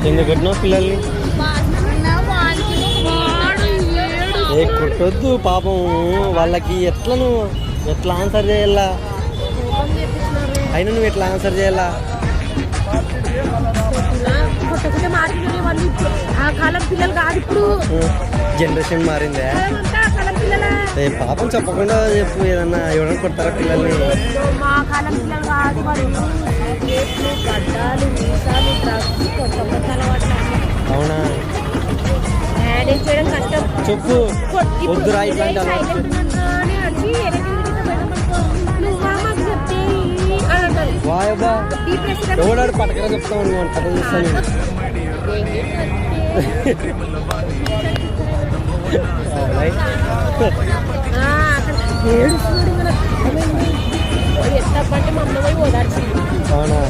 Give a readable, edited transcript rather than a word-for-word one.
ఎందుకు కొట్టినావు పిల్లల్ని? ఏ కొట్టొద్దు పాపం, వాళ్ళకి ఎట్లా ఆన్సర్ చేయాలా? అయినా నువ్వు ఎట్లా ఆన్సర్ చేయాలా? జనరేషన్ మారిందే. పాపం చెప్పకుండా చెప్పు, ఏదన్నా ఎవరైనా కొడతారా పిల్లల్ని? అవునా? చెప్పు, వద్దురా ఇట్లాంటి వాయబా ఎవడాడు పట్టకరా చెప్తాను నేను కథ చూస్తాను. అవునా?